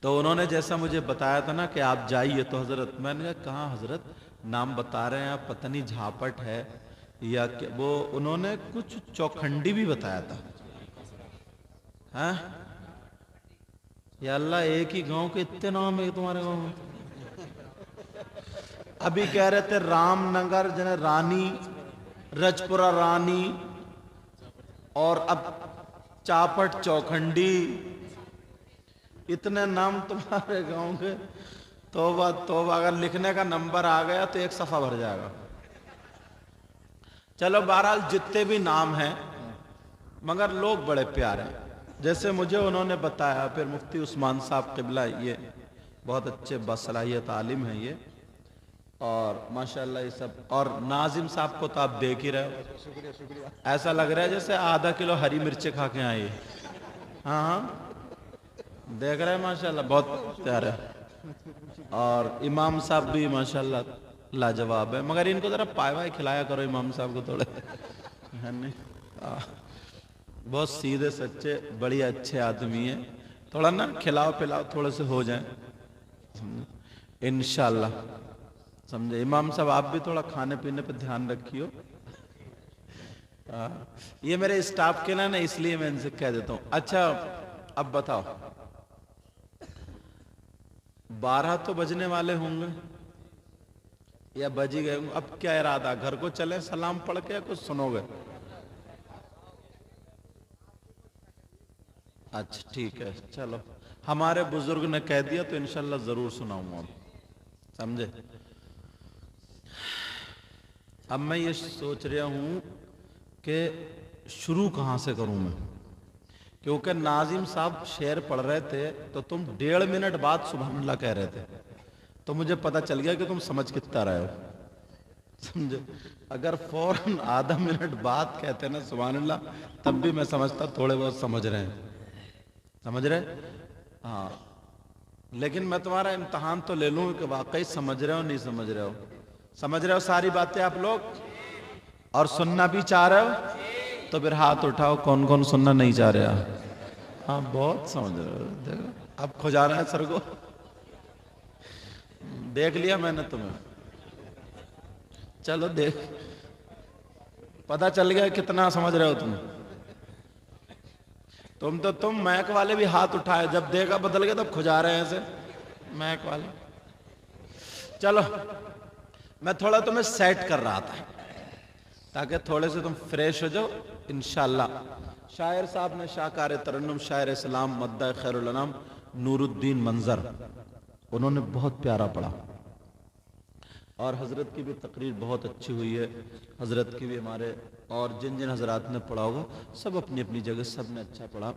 तो उन्होंने जैसा मुझे बताया था ना कि आप जाइए, तो हजरत, मैंने कहा कहाँ हजरत, नाम बता रहे हैं आप, पता नहीं झापट है या क्या, वो उन्होंने कुछ चौखंडी भी बताया था। हाँ, या अल्लाह, एक ही गांव के इतने नाम है तुम्हारे गांव में। अभी कह रहे थे रामनगर जने रानी, रजपुरा रानी, और अब चापट चौखंडी, इतने नाम तुम्हारे गांव के। तौबा तौबा, अगर लिखने का नंबर आ गया तो एक सफा भर जाएगा। चलो बहरहाल जितने भी नाम हैं, मगर लोग बड़े प्यारे हैं जैसे मुझे उन्होंने बताया। फिर मुफ्ती उस्मान साहब क़िबला, ये बहुत अच्छे बसलाहियत आलिम हैं ये, और माशाल्लाह ये सब। और नाजिम साहब को तो आप देख ही रहे हो, शुक्रिया। ऐसा लग रहा है जैसे आधा किलो हरी मिर्चें खा के आए। हाँ हाँ, देख रहे हैं माशाल्लाह, बहुत प्यारे। और इमाम साहब भी माशाल्लाह लाजवाब है, मगर इनको जरा पाए वाय खिलाया करो इमाम साहब को थोड़े, है नहीं? बहुत सीधे सच्चे बढ़िया अच्छे आदमी है, थोड़ा ना खिलाओ पिलाओ थोड़े से हो जाए इंशाल्लाह, समझे? इमाम साहब आप भी थोड़ा खाने पीने पे ध्यान रखियो। ये मेरे स्टाफ के ना इसलिए मैं इनसे कह देता हूँ। अच्छा अब बताओ, 12 तो बजने वाले होंगे या बज ही गए होंगे। अब क्या इरादा, घर को चले सलाम पढ़ के, कुछ सुनोगे? अच्छा ठीक है, चलो, हमारे बुजुर्ग ने कह दिया तो इंशाल्लाह जरूर सुनाऊंगा, समझे? अब मैं ये सोच रहा हूं कि शुरू कहां से करूं मैं, क्योंकि नाजिम साहब शेर पढ़ रहे थे तो तुम 1.5 मिनट बाद सुभान अल्लाह कह रहे थे, तो मुझे पता चल गया कि तुम समझ कितना रहे हो, समझे? अगर फौरन आधा मिनट बाद कहते ना सुभान अल्लाह, तब भी मैं समझता थोड़े बहुत समझ रहे हैं, समझ रहे? हाँ, लेकिन मैं तुम्हारा इम्तहान तो ले लूं कि वाकई समझ रहे हो नहीं समझ रहे हो। समझ रहे हो सारी बातें आप लोग, और सुनना भी चाह रहे हो? तो फिर हाथ उठाओ, कौन कौन सुनना नहीं चाह रहे? हाँ बहुत समझ रहे हो, देखो अब खुजाना है सर को, देख लिया मैंने तुम्हें। चलो देख, पता चल गया कितना समझ रहे हो तुम तो तुम मैक वाले भी हाथ उठाए, जब देखा बदल गया तब खुजा रहे हैं ऐसे मैक वाले। चलो मैं थोड़ा तुम्हें सेट कर रहा था ताकि थोड़े से तुम फ्रेश हो जाओ इंशाल्लाह। शायर साहब ने शाहकार तरन्नुम शायर इस्लाम मद्दा खैरुल अनाम नूरुद्दीन मंजर, उन्होंने बहुत प्यारा पढ़ा, और हजरत की भी तकरीर बहुत अच्छी हुई है, हजरत की भी हमारे, और जिन जिन हजरात ने पढ़ा होगा सब अपनी अपनी जगह सब ने अच्छा पढ़ा।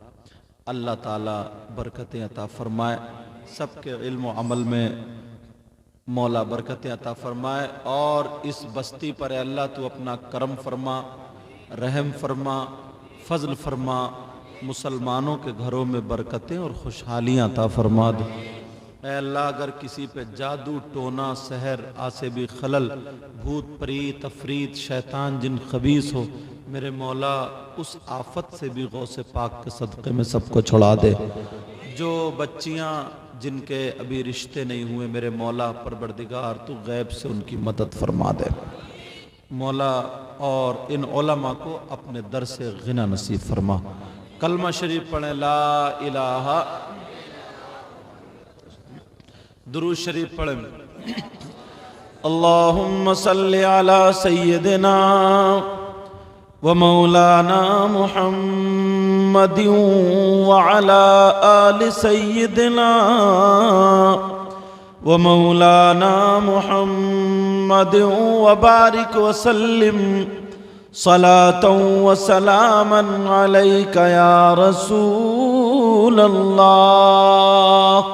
अल्लाह ताला बरकतें अता फरमाए, सबके इल्म व अमल में मौला बरकतें अता फरमाए, और इस बस्ती पर अल्लाह तू अपना करम फरमा, रहम फरमा, फजल फरमा, मुसलमानों के घरों में बरकतें और खुशहालियाँ अता फरमा दे। ऐ अल्लाह, अगर किसी पे जादू टोना सहर आसिबी खलल भूत प्रीत अफरीत शैतान जिन खबीस हो, मेरे मौला उस आफत से भी गौसे पाक के सदक़े में सबको छुड़ा दे। जो बच्चियाँ जिनके अभी रिश्ते नहीं हुए, मेरे मौला परवरदिगार तू गैब से उनकी मदद फरमा दे मौला, और इन उलमा को अपने दर से गिना नसीब फरमा। कलमा शरीफ पढ़े, ला इलाहा, दुरूद शरीफ पढ़े, अल्लाहुम्मा सल्ली अला सय्यिदिना व मौलाना मुहम्मदिन व अला आलि सय्यिदिना व मौलाना मुहम्मदिन व बारिक व सल्लिम सलातन व सलामन अलैका या रसूल अल्लाह।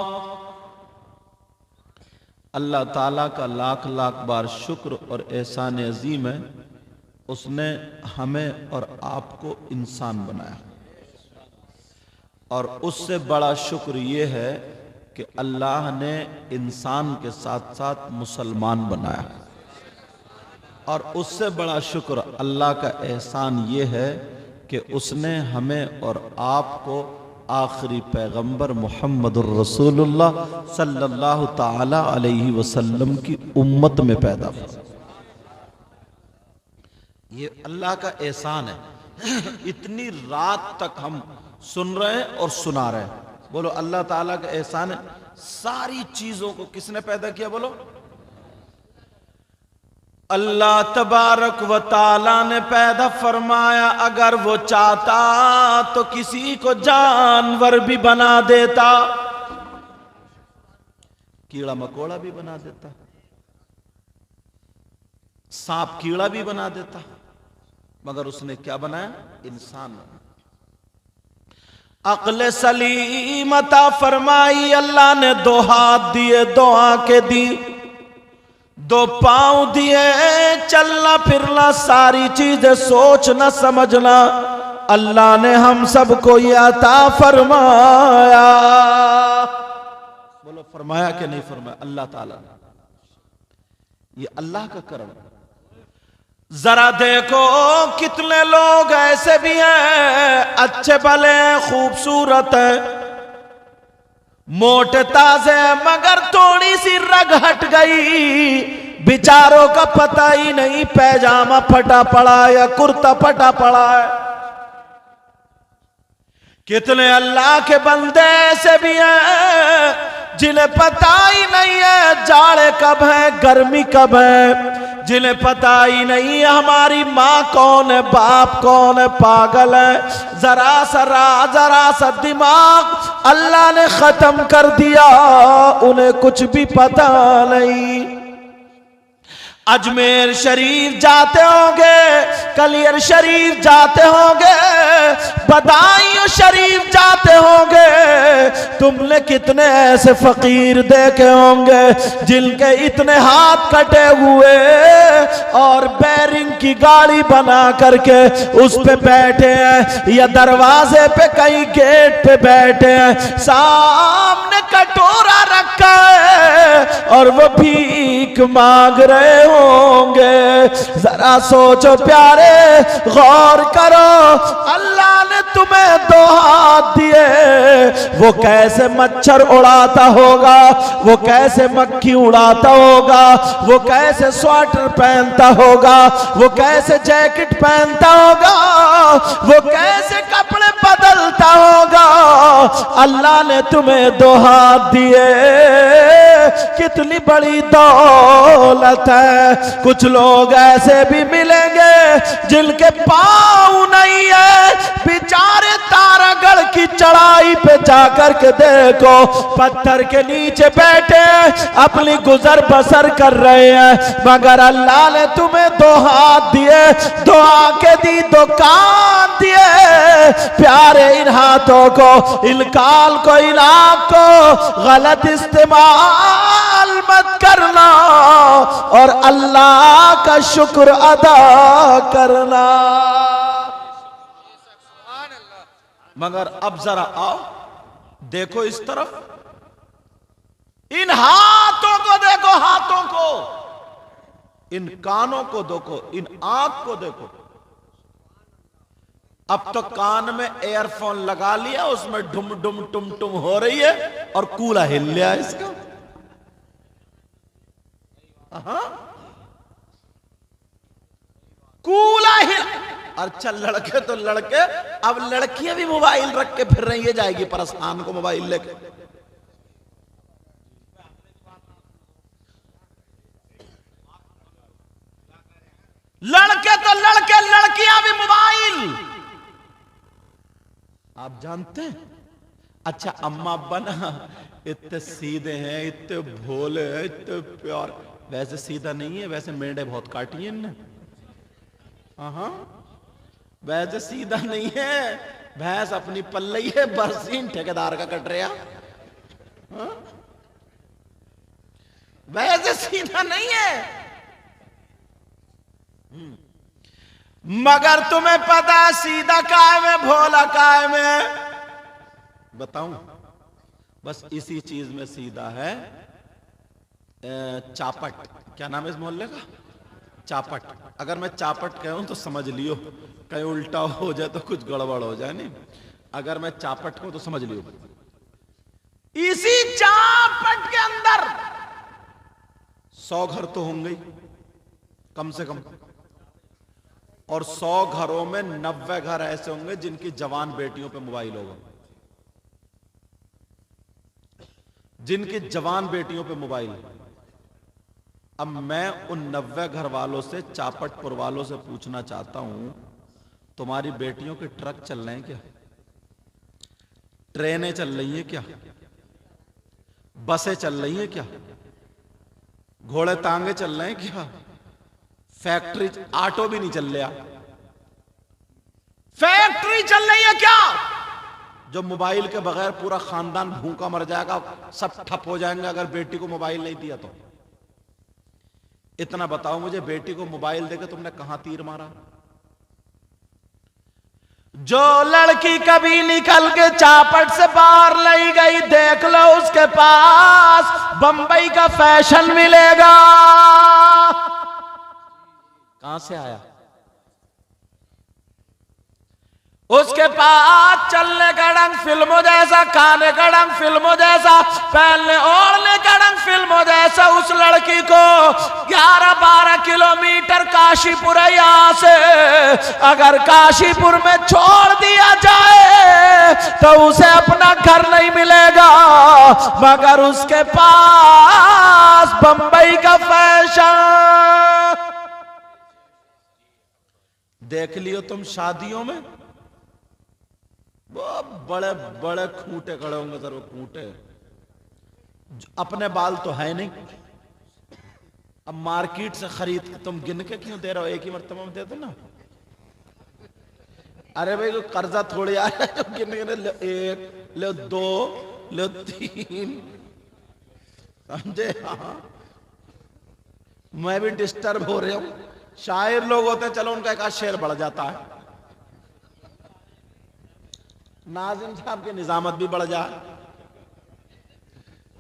अल्लाह ताला का लाख लाख बार शुक्र और एहसान अजीम है, उसने हमें और आपको इंसान बनाया, और उससे बड़ा शुक्र ये है कि अल्लाह ने इंसान के साथ साथ मुसलमान बनाया, और उससे बड़ा शुक्र अल्लाह का एहसान ये है कि उसने हमें और आपको आखिरी पैगंबर मुहम्मदुर रसूलुल्लाह सल्लल्लाहु ताला अलैहि वसल्लम की उम्मत में पैदा हुआ। ये अल्लाह का एहसान है। इतनी रात तक हम सुन रहे हैं और सुना रहे हैं। बोलो अल्लाह ताला का एहसान है। सारी चीजों को किसने पैदा किया? बोलो अल्लाह तबारक व ताला ने पैदा फरमाया। अगर वो चाहता तो किसी को जानवर भी बना देता, कीड़ा मकोड़ा भी बना देता, सांप कीड़ा भी बना देता, मगर उसने क्या बनाया? इंसान। अक्ल सलीम अता फरमाई। अल्लाह ने 2 हाथ दिए, 2 आंखें दी, 2 पांव दिए, चलना फिरना सारी चीजें सोचना समझना अल्लाह ने हम सबको ये अता फरमाया। बोलो फरमाया कि नहीं फरमाया? अल्लाह ताला ने। ये अल्लाह का करम। जरा देखो कितने लोग ऐसे भी हैं, अच्छे भले हैं, खूबसूरत है, मोटे ताजे, मगर थोड़ी सी रग हट गई, बेचारों का पता ही नहीं पैजामा फटा पड़ा या कुर्ता फटा पड़ा है। कितने अल्लाह के बंदे ऐसे भी हैं जिन्हें पता ही नहीं है जाड़े कब है, गर्मी कब है, जिन्हें पता ही नहीं है हमारी माँ कौन है, बाप कौन है, पागल है। जरा सा राज, जरा सा दिमाग अल्लाह ने खत्म कर दिया, उन्हें कुछ भी पता नहीं। अजमेर शरीफ जाते होंगे, कलियर शरीफ जाते होंगे, बदायूं शरीफ जाते होंगे, तुमने कितने ऐसे फकीर देखे होंगे जिनके इतने हाथ कटे हुए और बैरिंग की गाड़ी बना करके उस पे बैठे हैं या दरवाजे पे कहीं गेट पे बैठे हैं, सामने कटोरा रखा है और वो भीख मांग रहे होंगे। जरा सोचो प्यारे, गौर करो, अल्लाह ने तुम्हें 2 हाथ दिए, वो कैसे मच्छर उड़ाता होगा, वो कैसे मक्खी उड़ाता होगा, वो कैसे स्वेटर पहनता होगा, वो कैसे जैकेट पहनता होगा, वो कैसे कपड़े बदलता होगा। अल्लाह ने तुम्हें 2 हाथ दिए, कितनी बड़ी दौलत है। कुछ लोग ऐसे भी मिलेंगे जिनके पाँव नहीं है, बेचारे तारागढ़ की चढ़ाई पे जाकर के देखो, पत्थर के नीचे बैठे अपनी गुजर बसर कर रहे हैं, मगर अल्लाह ने तुम्हें 2 हाथ दिए, 2 आंखें दी, 2 कान दिए। प्यारे इन हाथों को, इन काल को, इन आंख को गलत इस्तेमाल मत करना और अल्लाह का शुक्र अदा करना। मगर अब जरा आओ देखो इस तरफ, इन हाथों को देखो, हाथों को, इन कानों को देखो, इन आंख को देखो। अब तो कान में एयरफोन लगा लिया, उसमें डुम डुम टुम टुम हो रही है और कूला हिल लिया इसका। कूला हिल। अच्छा लड़के तो लड़के, अब लड़कियां भी मोबाइल रख के फिर रही है, जाएगी परस्तान को मोबाइल लेके। लड़के तो लड़के, लड़कियां भी मोबाइल। आप जानते हैं? अच्छा अम्मा अब्बा ना इतने सीधे हैं, इतने भोले हैं, इतने प्यार। वैसे सीधा नहीं है, वैसे मेंढे बहुत काटी है इनने। हाँ, वैसे सीधा नहीं है, भैंस अपनी पल्लई है, बरसीन ठेकेदार का कट रहा। वैसे सीधा नहीं है। मगर तुम्हें पता है सीधा काय में, भोला काय में? बताऊं? बस इसी चीज में सीधा है, चापट। क्या नाम है इस मोहल्ले का? चापट। अगर मैं चापट कहूं तो समझ लियो, कहीं उल्टा हो जाए तो कुछ गड़बड़ हो जाए। नहीं, अगर मैं चापट हूं तो समझ लियो, इसी चापट के अंदर 100 घर तो होंगे ही कम से कम, और 100 घरों में 90 घर ऐसे होंगे जिनकी जवान बेटियों पे मोबाइल होगा, जिनकी जवान बेटियों पे मोबाइल। अब मैं उन 90 घर वालों से, चापटपुर वालों से पूछना चाहता हूं, तुम्हारी बेटियों के ट्रक चल रहे हैं क्या? ट्रेनें चल रही हैं क्या? बसें चल रही हैं क्या? घोड़े तांगे चल रहे हैं क्या? फैक्ट्री, ऑटो भी नहीं चल रहा, फैक्ट्री चल रही है क्या? जो मोबाइल के बगैर पूरा खानदान भूखा मर जाएगा, सब ठप हो जाएंगे अगर बेटी को मोबाइल नहीं दिया तो। इतना बताओ मुझे, बेटी को मोबाइल देकर तुमने कहां तीर मारा? जो लड़की कभी निकल के चापट से बाहर नहीं गई, देख लो उसके पास बंबई का फैशन मिलेगा। कहां से आया? उसके पास चलने का ढंग फिल्मों जैसा, खाने का ढंग फिल्मों जैसा, पहनने ओढ़ने का ढंग फिल्मों जैसा। उस लड़की को 11-12 किलोमीटर काशीपुर है यहां से, अगर काशीपुर में छोड़ दिया जाए तो उसे अपना घर नहीं मिलेगा, मगर उसके पास बंबई का फैशन। देख लियो तुम शादियों में वो बड़े बड़े खूंटे खड़े होंगे, सर वो खूंटे, अपने बाल तो है नहीं। अब मार्केट से खरीद के तुम गिन के क्यों दे रहे हो? एक ही मरतबा में दे दो ना। अरे भाई कोई कर्जा थोड़ी आया जो गिन गिन ले, 1 ले 2 ले 3, समझे? हाँ, मैं भी डिस्टर्ब हो रहा हूं। शायर लोग होते हैं, चलो उनका एक आध शेर बढ़ जाता है, नाजिम साहब की निजामत भी बढ़ जाए,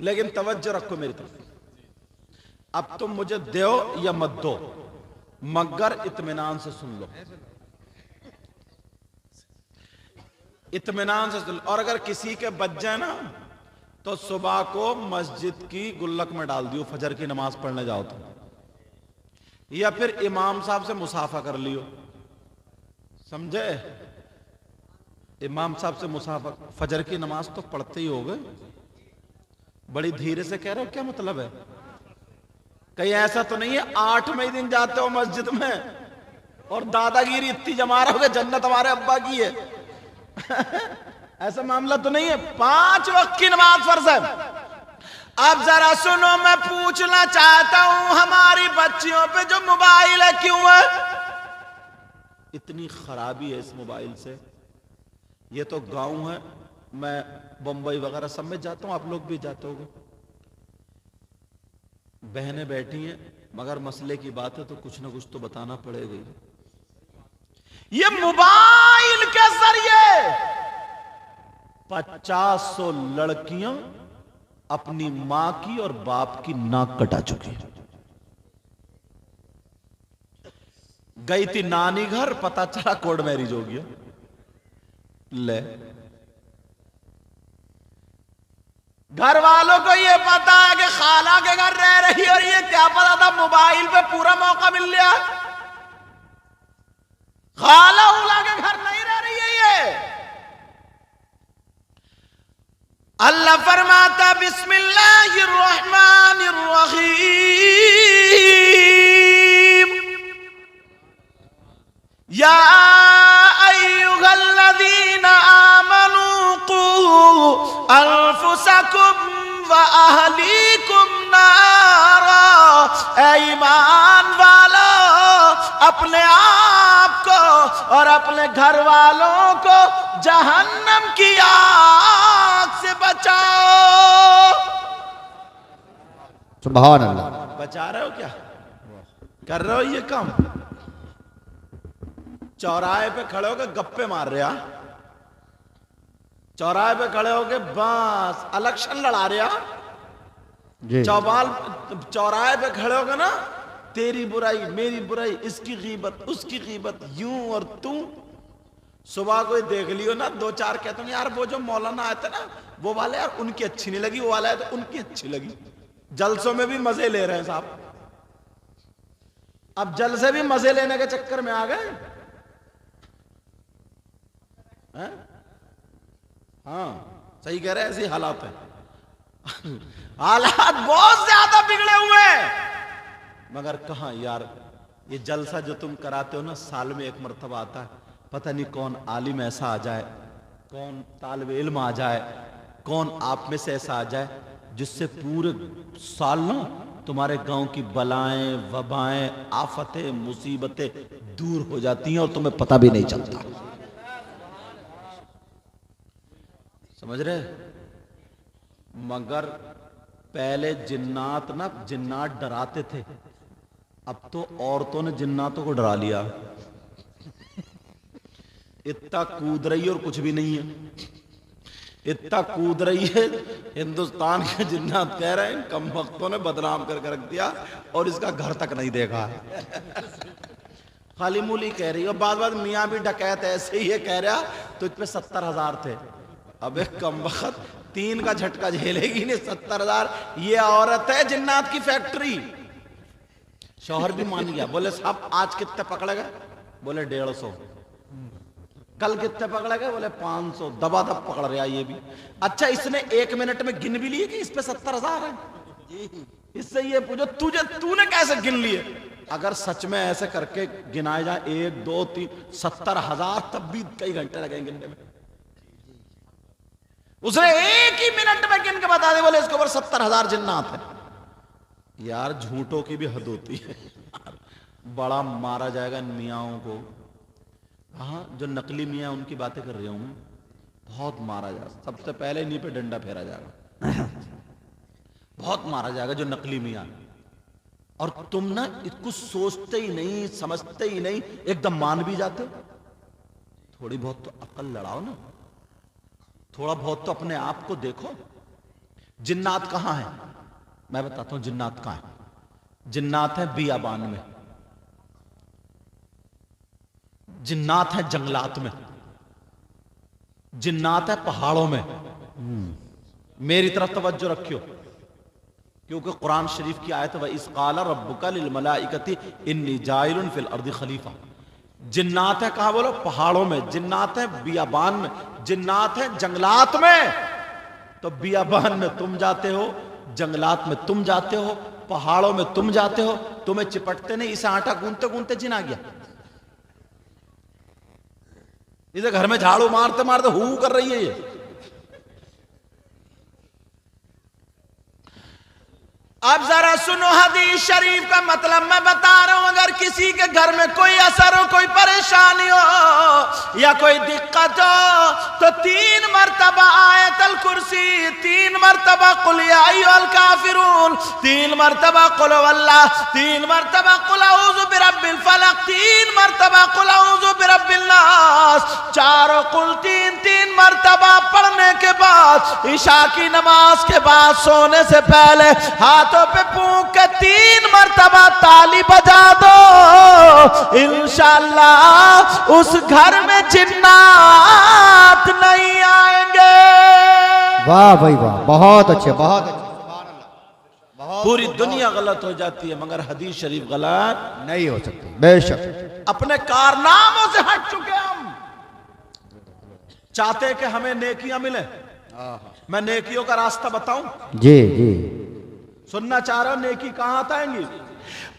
लेकिन तवज्जो रखो मेरी तरफ। अब तुम मुझे दो या मत दो, मगर इत्मीनान से सुन लो, इत्मीनान से सुन लो। और अगर किसी के बच जाए ना तो सुबह को मस्जिद की गुल्लक में डाल दियो, फजर की नमाज पढ़ने जाओ तो, या फिर इमाम साहब से मुसाफा कर लियो, समझे? इमाम साहब से मुसाफा, फजर की नमाज तो पढ़ते ही होगे, बड़ी धीरे से कह रहे हो, क्या मतलब है? कहीं ऐसा तो नहीं है 8वें दिन जाते हो मस्जिद में और दादागिरी इतनी जमा रहे हो, जन्नत हमारे अब्बा की है ऐसा मामला तो नहीं है। 5 वक्त की नमाज फर्ज है। अब जरा सुनो, मैं पूछना चाहता हूं, हमारी बच्चियों पे जो मोबाइल है क्यों है इतनी खराबी है इस मोबाइल से? ये तो गांव है, मैं बंबई वगैरह सब में जाता हूं, आप लोग भी जाते होगे, बहनें बैठी हैं, मगर मसले की बात है तो कुछ ना कुछ तो बताना पड़ेगा ही। ये मोबाइल के जरिए 50 लड़कियां अपनी मां की और बाप की नाक कटा चुकी है। गई थी नानी घर, पता चला कोर्ट मैरिज हो गया। ले, घर वालों को ये पता है कि खाला के घर रह रही, और ये क्या पता था मोबाइल पे पूरा मौका मिल गया। खाला उला के घर नहीं रह रही है ये। अल्लाह फरमाता बिस्मिल्लाहिर रहमानिर रहीम, या अय्युहल्लज़ीना आमनू कू अनफुसकुम व अहलीकुम नारा। ऐ ईमान वालों, अपने आप को और अपने घर वालों को जहन्नम की आग से बचाओ। सुभान अल्लाह। बचा रहे हो क्या? कर रहे हो ये काम? चौराहे पे खड़े होकर गप्पे मार रहे हो, चौराहे पे खड़े होकर बस इलेक्शन लड़ा रहे हो, चौराहे पे खड़े होकर ना तेरी बुराई मेरी बुराई, इसकी गीबत उसकी गीबत, यूं और तू। सुबह कोई देख लियो ना, दो चार कहते हैं यार वो जो मौलाना आए थे ना वो वाले, यार उनकी अच्छी नहीं लगी, वो वाला है तो उनकी अच्छी लगी। जलसों में भी मजे ले रहे हैं साहब। अब जलसे भी मजे लेने के चक्कर में आ गए। हाँ सही कह रहे हैं, ऐसी हालात है। हालात बहुत ज्यादा बिगड़े हुए हैं। मगर कहां यार, ये जलसा जो तुम कराते हो ना, साल में एक मर्तबा आता है। पता नहीं कौन आलिम ऐसा आ जाए, कौन तालिब इल्म आ जाए, कौन आप में से ऐसा आ जाए जिससे पूरे साल ना तुम्हारे गांव की बलाएं, वबाएं, आफतें, मुसीबतें दूर हो जाती हैं और तुम्हें पता भी नहीं चलता। समझ रहे? मगर पहले जिन्नात डराते थे, अब तो औरतों ने जिन्नातों को डरा लिया। इतना कूद रही है और कुछ भी नहीं है, इतना कूद रही है। हिंदुस्तान के जिन्नात कह रहे हैं कम वक्तों ने बदनाम करके रख दिया और इसका घर तक नहीं देखा है। खाली मूली कह रही है, बाद बाद मियाँ भी डकैत ऐसे ही है कह रहा, तो इस पे 70,000 थे। अबे कम वक्त 3 का झटका झेलेगी नहीं, 70,000। ये औरत है जिन्नात की फैक्ट्री। शौहर भी मान गया, बोले साहब आज कितने पकड़े गए? बोले 150। कल कितने पकड़े गए? बोले 500। दबा दब पकड़ रहा ये भी। अच्छा इसने 1 मिनट में गिन भी लिए कि इस पे 70,000 है? इससे ये पूछो तूने कैसे गिन लिए? अगर सच में ऐसे करके गिनाए जाए 1 2 3 70,000, तब भी कई घंटे लगेंगे गिनने में। उसने 1 ही मिनट में गिन के बता दे, बोले इसके ऊपर 70,000 जिन्नात है। यार झूठों की भी हद होती है। बड़ा मारा जाएगा इन मियाओं को। हाँ जो नकली मियाँ उनकी बातें कर रही हूं मैं, बहुत मारा जाएगा। सबसे पहले इन्हीं पे डंडा फेरा जाएगा। बहुत मारा जाएगा जो नकली मियाँ। और तुम ना इसको सोचते ही नहीं, समझते ही नहीं, एकदम मान भी जाते हो। थोड़ी बहुत तो अक्ल लड़ाओ ना, थोड़ा बहुत तो अपने आप को देखो। जिन्नात कहां है? मैं बताता हूं जिन्नात कहां है। जिन्नात है बियाबान में, जिन्नात है जंगलात में, जिन्नात है पहाड़ों में। मेरी तरफ तवज्जो रखियो, क्योंकि कुरान शरीफ की आयत है, इस क़ाला रब्बुका लिल मलाइकति इन्नी जाइलुन फिल अर्दि खलीफा। जिन्नात है कहां? बोलो पहाड़ों में। जिन्नात है बियाबान में, जिन्नात है जंगलात में। तो बियाबान में तुम जाते हो, जंगलात में तुम जाते हो, पहाड़ों में तुम जाते हो, तुम्हें चिपटते नहीं। इसे आटा गूंथते गूंथते जिन आ गया। इसे घर में झाड़ू मारते मारते हू कर रही है ये। अब जरा सुनो हदीस शरीफ का मतलब मैं बता रहा हूं। अगर किसी के घर में कोई असर हो, कोई परेशानी हो या कोई दिक्कत हो, तो 3 मरतबा आयतल कुर्सी, 3 मरतबा कुल या अय्युहल काफिरून, 3 मरतबा कुल वल्लाह, 3 मरतबा कुल अऊज़ु बिरब्बिल फलक, 3 मरतबा कुल अऊज़ु बिरब्बिन नास। चारों कुल 3 मरतबा पढ़ने के बाद, इशा की नमाज के बाद सोने से पहले हाथों पे फूंक के 3 मरतबा ताली बजा दो। इंशाअल्लाह उस घर में जिन्नात नहीं आएंगे। वाह भाई वाह, बहुत अच्छे, बहुत अच्छे। पूरी दुनिया गलत हो जाती है मगर हदीस शरीफ गलत नहीं हो सकती, बेशक। अपने कारनामों से हट चुके हम। चाहते कि हमें नेकियां मिले, मैं नेकियों का रास्ता बताऊं? जी जी। सुनना चाह रहे हो नेकी कहां आएंगी?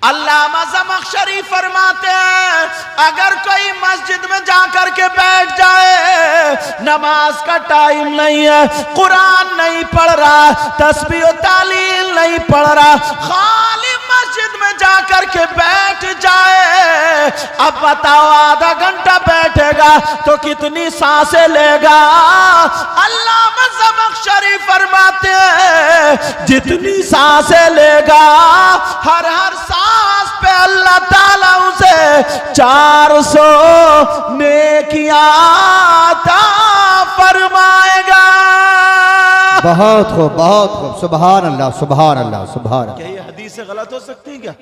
अल्लामा ज़मख़शरी फरमाते हैं, अगर कोई मस्जिद में जाकर के बैठ जाए, नमाज का टाइम नहीं है, कुरान नहीं पढ़ रहा, तस्बीह और तालील नहीं पढ़ रहा, खाली मस्जिद में जाकर के बैठ जाए, अब बताओ आधा घंटा बैठेगा तो कितनी सांसें लेगा? अल्लामा ज़मख़शरी फरमाते हैं, जितनी सांसें लेगा हर सांस पे अल्लाह ताला उसे 400 नेकियां अता फरमाएगा। बहुत खूब, बहुत खूब। सुभान अल्लाह, सुभान अल्लाह, सुभान अल्लाह। क्या ये हदीस से गलत हो सकती है क्या?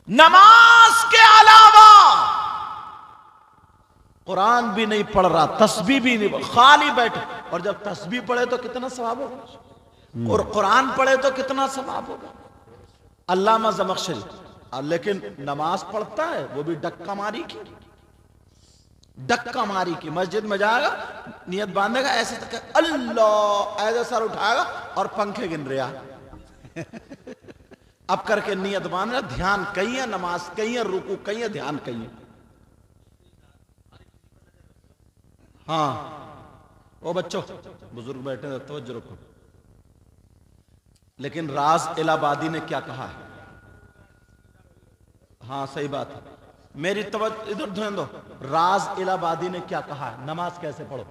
नमाज के अलावा कुरान भी नहीं पढ़ रहा, तस्बीह भी नहीं, खाली बैठे, और जब तस्बीह पढ़े तो कितना सवाब होगा, और कुरान पढ़े तो कितना सवाब होगा। अल्लामा ज़मख़शरी, लेकिन नमाज पढ़ता है वो भी डक्का मारी की, डक्का मारी की। मस्जिद में जाएगा, नियत बांधेगा, ऐसे तक अल्लाह ऐसे सर उठाएगा और पंखे गिन रहा अब करके नियत बांध रहा, ध्यान कहीं है, नमाज कहीं है, रुकू कहीं है, ध्यान कहीं है। हाँ ओ बच्चों, बुजुर्ग बैठे हैं, तवज्जो रखो। लेकिन राज इलाहाबादी ने क्या कहा है? हाँ सही बात है, मेरी तवज्जो इधर ध्यान दो। राज इलाहाबादी ने क्या कहा है, नमाज कैसे पढ़ो?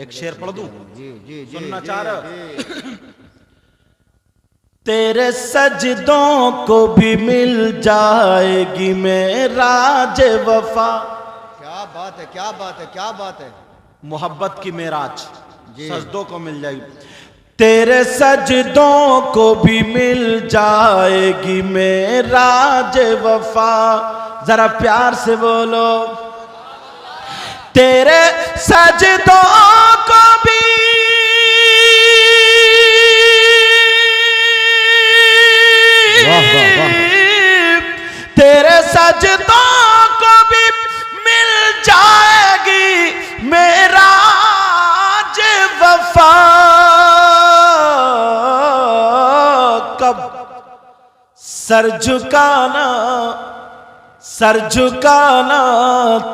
एक शेर पढ़ दूं? जी जी जी, सुनना चाह रहे हो? तेरे सजदों को भी मिल जाएगी मेराज वफा। क्या बात है, क्या बात है, क्या बात है। मोहब्बत की मेराज सजदों को मिल जाएगी। तेरे सजदों को भी मिल जाएगी मेराज वफा। जरा प्यार से बोलो, तेरे सजदों को भी तेरे सजदों को भी मिल जाएगी मेराज वफा। कब सर झुकाना, सर झुकाना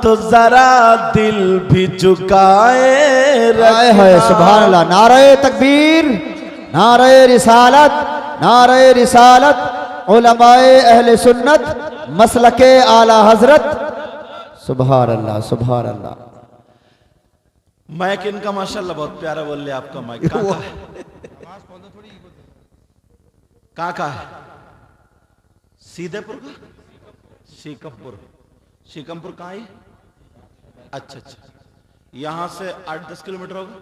तो जरा दिल भी झुकाए रखना। है सुभान अल्लाह। नारे तकबीर, नारे रिसालत, नारे रिसालत, उलमाए अहले सुन्नत, मसलके आला हजरत। सुभान अल्लाह, सुभान अल्लाह। माइक इनका माशाल्लाह बहुत प्यारा बोल लिया आपका माइक। कहाँ का है? सीधेपुर का? शीकमपुर। शीकमपुर कहाँ है? अच्छा अच्छा, यहाँ से 8-10 किलोमीटर होगा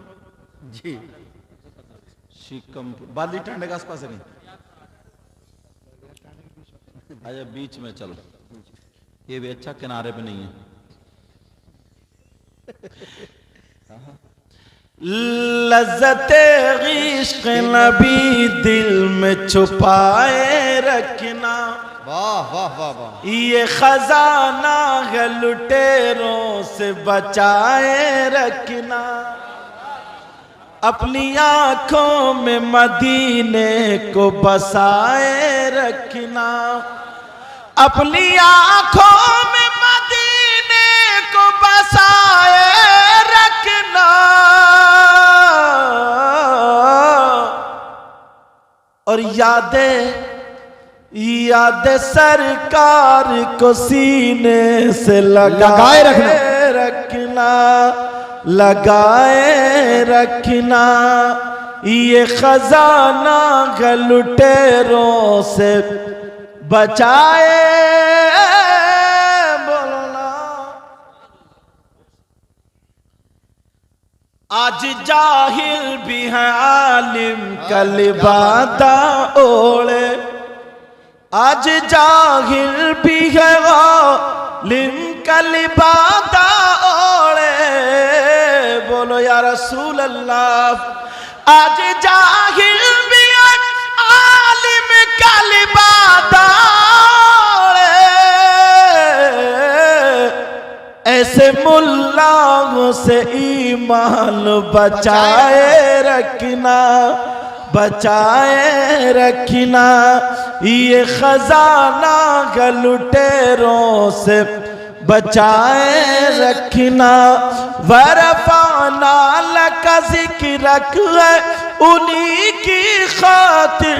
जी। शीकमपुर बाली टांडे के आसपास है कहीं? अच्छा बीच में, चलो ये भी अच्छा, किनारे पे नहीं है। लज़्ज़ते इश्क़ नबी दिल में छुपाए रखना। वाह वाह वाह वाह। ये खजाना है लुटेरों से बचाए रखना। अपनी आंखों में मदीने को बसाए रखना। अपनी आंखों में मदीने को बसाए रखना। और यादें सरकार को सीने से लगाए रखना, लगाए रखना। ये खजाना है लुटेरों से बचाए। बोलना आज जाहिल भी है आलिम का लिबादा ओढ़े। आज जाहिल भी है आलिम का लिबादा ओढ़े। बोलो या रसूल अल्लाह। आज जाहिल भी है आलिम का लिबादा ओढ़े। ऐसे मुल्लाओं से ईमान बचाए रखना, बचाए रखना। ये खजाना का लुटेरों से बचाए रखना। वरफाना लका ज़िक्रक है उन्हीं की खातिर।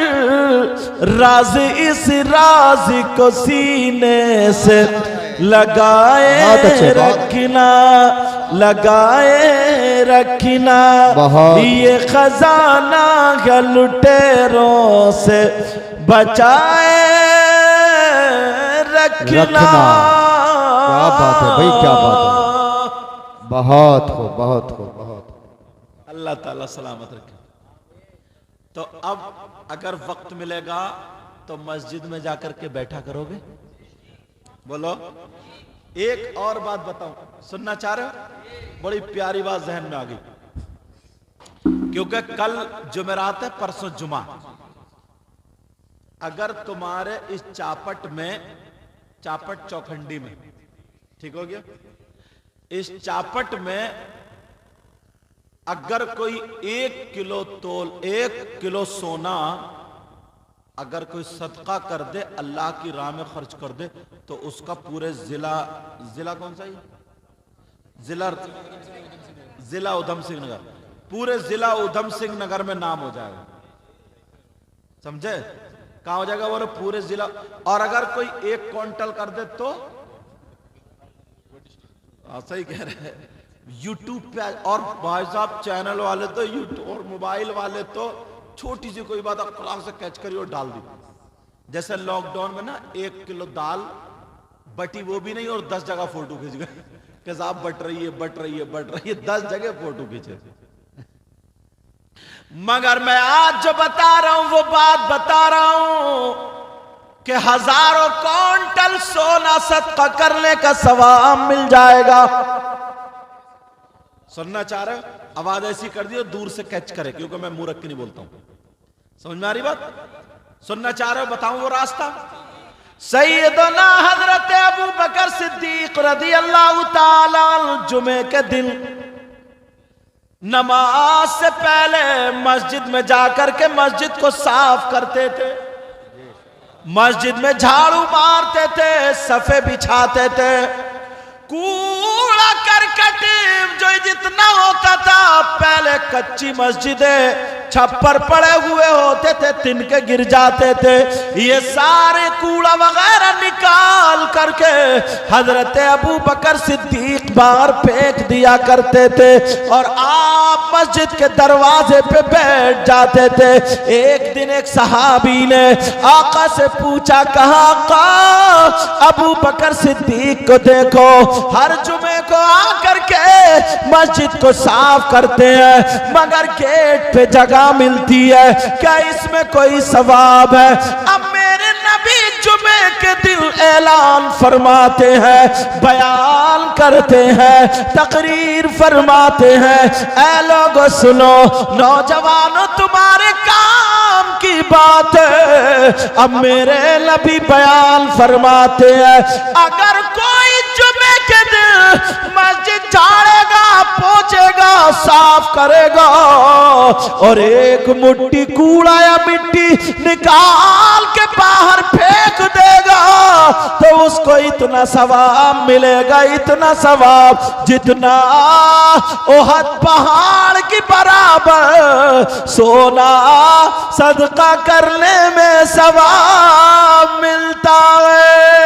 राज इस राज को सीने से लगाए रखना, लगाए रखना। ये खजाना है लुटेरों से बचाए रखना। क्या बात है भाई, क्या बात है। बहुत खूब, बहुत खूब, बहुत। अल्लाह ताला सलामत रखे। तो अब अगर वक्त मिलेगा तो मस्जिद में जाकर के बैठा करोगे? बोलो, एक और बात बताऊं, सुनना चाह रहे हो? बड़ी प्यारी बात जहन में आ गई, क्योंकि कल जुमेरात है, परसों जुमा। अगर तुम्हारे इस चापट में, चापट चौखंडी में, ठीक हो गया, इस चापट में अगर कोई 1 किलो तोल, 1 किलो सोना अगर कोई सदका कर दे, अल्लाह की राह में खर्च कर दे, तो उसका पूरे जिला कौन सा है? जिला उधम सिंह नगर, पूरे जिला उधम सिंह नगर में नाम हो जाएगा। समझे? कहां हो जाएगा? वो पूरे जिला। और अगर कोई 1 क्विंटल कर दे तो सही कह रहे हैं, यूट्यूब पे। और भाई साहब चैनल वाले तो यूट्यूब और मोबाइल वाले तो छोटी सी कोई बात अखलाक से कैच करी और डाल दी। जैसे लॉकडाउन में ना 1 किलो दाल बटी, वो भी नहीं, और 10 जगह फोटो खींच गए कि साहब बट रही है, बट रही है, बट रही है, 10 जगह फोटो खींचे। मगर मैं आज जो बता रहा हूं वो बात बता रहा हूं कि हजारों क्विंटल सोना सदका करने का सवाब मिल जाएगा। सुनना चाह रहे हो? आवाज ऐसी कर दी और दूर से कैच करे, क्योंकि मैं मुंह रख के नहीं बोलता हूं। समझ में आ रही बात? सुनना चाह रहे हो? बताऊं वो रास्ता। सैयदना हजरत अबू बकर सिद्दीक रज़ी अल्लाह ताला जुमे के दिन नमाज से पहले मस्जिद में जाकर के मस्जिद को साफ करते थे, मस्जिद में झाड़ू मारते थे, सफे बिछाते थे। कूड़ा करकट जो जितना होता था, पहले कच्ची मस्जिदें छप्पर पड़े हुए होते थे, तिनके गिर जाते थे, ये सारे कूड़ा वगैरह निकाल करके हजरत अबू बकर सिद्दीक बाहर फेंक दिया करते थे और आप मस्जिद के दरवाजे पे बैठ जाते थे। एक दिन एक सहाबी ने आका से पूछा, कहा आका अबू बकर सिद्दीक को देखो, हर जुमे को आकर के मस्जिद को साफ करते हैं, मगर गेट पे जगह मिलती है, क्या इसमें कोई सवाब है? अब मेरे नबी जुमे के दिन ऐलान फरमाते हैं, बयान करते हैं, तकरीर फरमाते हैं, ऐ लोगों सुनो, नौजवानों तुम्हारे काम की बात है। अब मेरे नबी बयान फरमाते हैं, अगर कोई जुमे के दिन मस्जिद झाड़ेगा, पोंछेगा, साफ करेगा और एक मुट्ठी कूड़ा या मिट्टी निकाल के बाहर फेंक देगा, तो उसको इतना सवाब मिलेगा, इतना सवाब जितना ओहद पहाड़ की बराबर सोना सदका करने में सवाब मिलता है।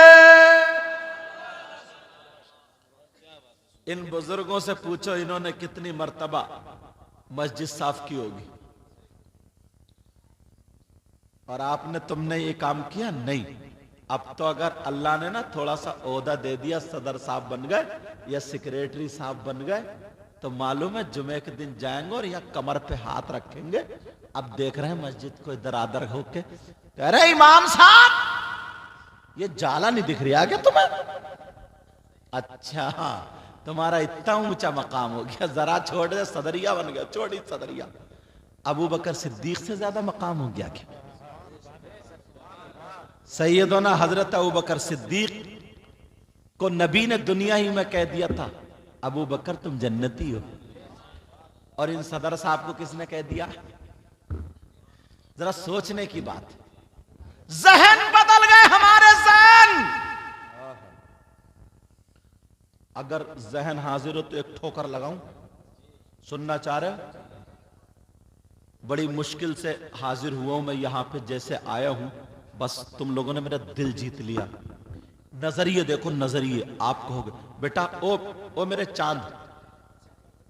इन बुजुर्गों से पूछो, इन्होंने कितनी मर्तबा मस्जिद साफ की होगी, और आपने, तुमने ये काम किया नहीं। अब तो अगर अल्लाह ने ना थोड़ा सा ओहदा दे दिया, सदर साहब बन गए या सेक्रेटरी साहब बन गए, तो मालूम है जुमे के दिन जाएंगे और या कमर पे हाथ रखेंगे। अब देख रहे हैं मस्जिद को इधर आदर होके, कह रहे इमाम साहब ये जाला नहीं दिख रही आगे तुम्हें? अच्छा, तुम्हारा इतना ऊंचा मकाम हो गया, जरा छोड़ दे, सदरिया बन गया, छोड़ी सदरिया। अबू बकर सिद्दीक से ज्यादा मकाम हो गया क्या? सैयदना हजरत अबू बकर सिद्दीक को नबी ने दुनिया ही में कह दिया था, अबू बकर तुम जन्नती हो। और इन सदर साहब को किसने कह दिया? जरा सोचने की बात, जहन बदल गए हमारे जहन। अगर जहन हाजिर हो तो एक ठोकर लगाऊं? सुनना चाह रहे? बड़ी मुश्किल से हाजिर हुआ हूं मैं यहां पे, जैसे आया हूं, बस तुम लोगों ने मेरा दिल जीत लिया। नजरिए देखो, नजरिए। आप कहोगे बेटा ओ मेरे चांद,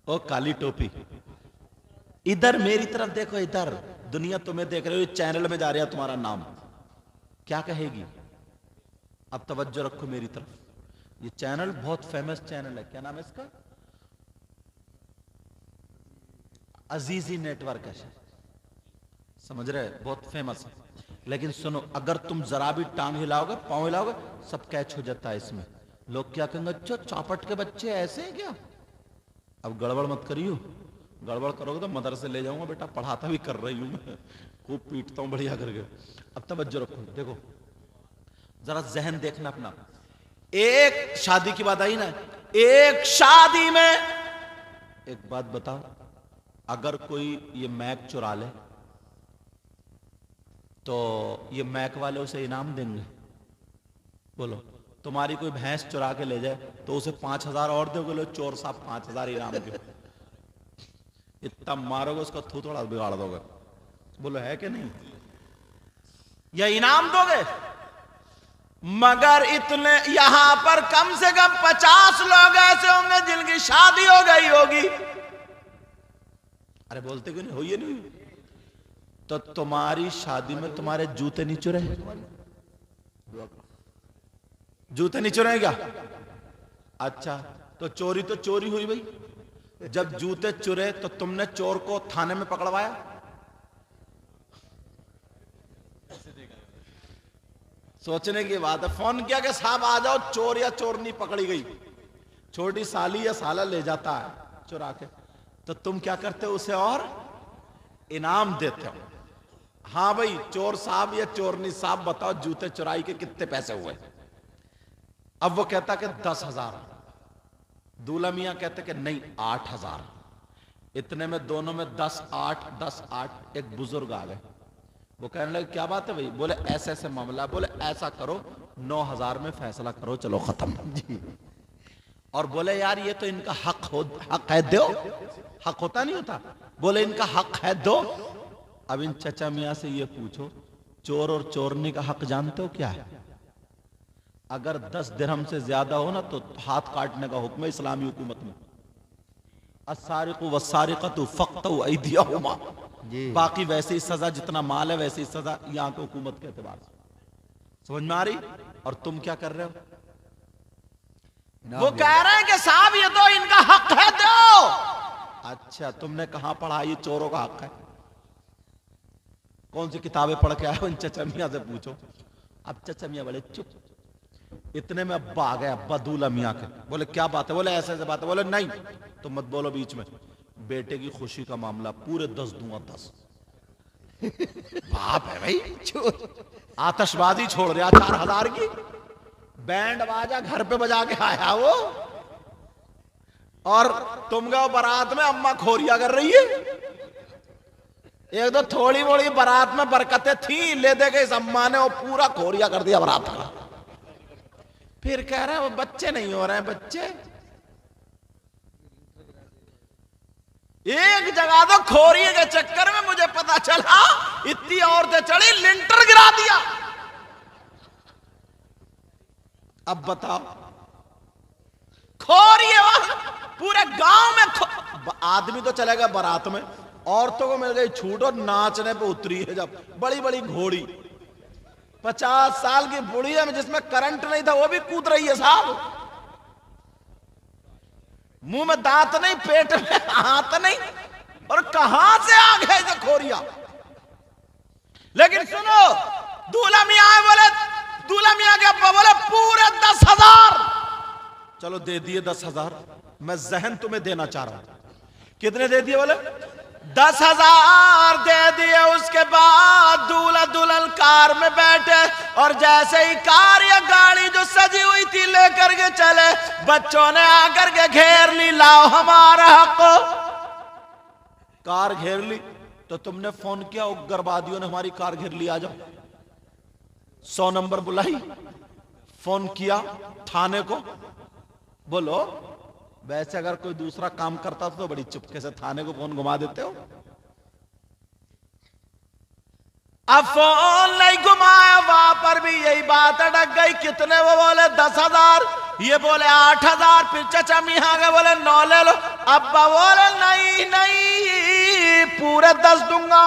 ओ काली टोपी, इधर मेरी तरफ देखो, इधर दुनिया तुम्हें देख रही हो, चैनल में जा रहा तुम्हारा नाम, क्या कहेगी? अब तवज्जो रखो मेरी तरफ। ये चैनल बहुत फेमस चैनल है, क्या नाम है इसका? अजीजी नेटवर्क है, समझ रहे? बहुत फेमस है। लेकिन सुनो, अगर तुम जरा भी टांग हिलाओगे, पांव हिलाओगे, सब कैच हो जाता है इसमें। लोग क्या कहेंगे, अच्छा चौपट के बच्चे ऐसे हैं क्या। अब गड़बड़ मत करियो, गड़बड़ करोगे तो मदरसे ले जाऊंगा बेटा, पढ़ाता भी कर रही हूं मैं, खूब पीटता हूं बढ़िया करके। अब तवज्जो रखो, देखो जरा जहन देखना अपना। एक शादी की बात आई ना, एक शादी में एक बात बताओ, अगर कोई ये मैक चुरा ले तो ये मैक वाले उसे इनाम देंगे? बोलो, तुम्हारी कोई भैंस चुरा के ले जाए तो उसे 5,000 और दोगे, लो चोर साहब 5,000 इनाम दो। इतना मारोगे उसका थू थोड़ा बिगाड़ दोगे। बोलो है कि नहीं? या इनाम दोगे? मगर इतने यहां पर कम से कम 50 लोग ऐसे होंगे जिनकी शादी हो गई होगी। अरे बोलते क्यों नहीं, हो ये नहीं? तो तुम्हारी शादी में तुम्हारे जूते नहीं चुरे? जूते नहीं चुरे क्या? अच्छा, तो चोरी तो चोरी हुई भाई। जब जूते चुरे तो तुमने चोर को थाने में पकड़वाया? सोचने की बात है। फोन किया कि साहब आ जाओ, चोर या चोरनी पकड़ी गई। छोटी साली या साला ले जाता है चुरा के, तो तुम क्या करते हो, उसे और इनाम देते हो। हाँ भाई चोर साहब या चोरनी साहब बताओ जूते चुराई के कितने पैसे हुए? अब वो कहता कि 10,000, दूल्हा मियां कहते कि नहीं 8,000। इतने में दोनों में 10, 8, 10, 8। एक बुजुर्ग आ गए, वो कहने लगे क्या बात है भाई? बोले ऐसे ऐसे मामला। बोले ऐसा करो 9,000 में फैसला करो, चलो खत्म जी। और बोले यार ये तो इनका हक है, दो। हक होता नहीं होता? बोले इनका हक है, दो। अब इन चचा मियां से ये पूछो, चोर और चोरनी का हक जानते हो क्या है? अगर 10 दिरहम से ज्यादा हो ना तो हाथ काटने का हुक्म है इस्लामी हुकूमत में। अस्सारिकु वस्सारिकतु फक्तु ऐदियहुमा। बाकी वैसे ही सजा, जितना माल है वैसे ही सजा यहां की हुकूमत के एतबार से। समझ में आ रही? और तुम क्या कर रहे हो? वो कह रहे हैं कि साहब ये तो इनका हक है, दो। अच्छा, तुमने कहां पढ़ा ये चोरों का हक है? कौन सी किताबें पढ़ के आए हो? इन चचा मियां से पूछो। अब चचा मियां बड़े चुप। इतने में अब्बा आ गया, अब्बा दूल्हा मियां के। बोले क्या बात है? बोले ऐसे ऐसे बात है। बोले नहीं तो मत बोलो बीच में, बेटे की खुशी का मामला, पूरे 10 दूंगा 10। बाप है भाई, आतशबाजी छोड़ दिया 4,000 की। बैंड बाजा घर पे बजा के आया वो, और तुम गए बारात में, अम्मा खोरिया कर रही है। एक तो थोड़ी मोड़ी बारात में बरकतें थी, ले दे गई इस अम्मा ने, वो पूरा खोरिया कर दिया बारात का। फिर कह रहे हैं वो बच्चे नहीं हो रहे हैं, बच्चे। एक जगह तो खोरिए के चक्कर में मुझे पता चला इतनी औरतें चढ़ी, लिंटर गिरा दिया। अब बताओ, खोरिए पूरे गांव में आदमी तो चलेगा बारात में, औरतों को मिल गई छूट और नाचने पे उतरी है। जब बड़ी बड़ी घोड़ी 50 साल की बुढ़िया में, जिसमें करंट नहीं था, वो भी कूद रही है साहब। मुंह में दांत नहीं, पेट में हाथ नहीं, और कहां से आ गए इसे खोरिया। लेकिन सुनो, दूल्हा मियां आए, बोले दूल्हा मियां के अब्बा बोले पूरे 10,000। चलो दे दिए 10,000। मैं जहन तुम्हें देना चाह रहा हूं। कितने दे दिए? बोले 10,000 दे दिए। उसके बाद दूल्हा दुल्हन कार में बैठे, और जैसे ही कार या गाड़ी जो सजी हुई थी लेकर के चले, बच्चों ने आकर के घेर ली, लाओ हमारा हक। कार घेर ली तो तुमने फोन किया, उग्रवादियों ने हमारी कार घेर ली, आ जाओ। 100 नंबर बुलाई, फोन किया थाने को। बोलो, वैसे अगर कोई दूसरा काम करता तो बड़ी चुपके से थाने को फोन घुमा देते हो। अब फोन नहीं घुमाया, वहां पर भी यही बात अटक गई। कितने? वो बोले 10,000, ये बोले 8,000। फिर चचा मियां के बोले 9 ले लो। अब्बा बोले नहीं नहीं, पूरे 10 दूंगा।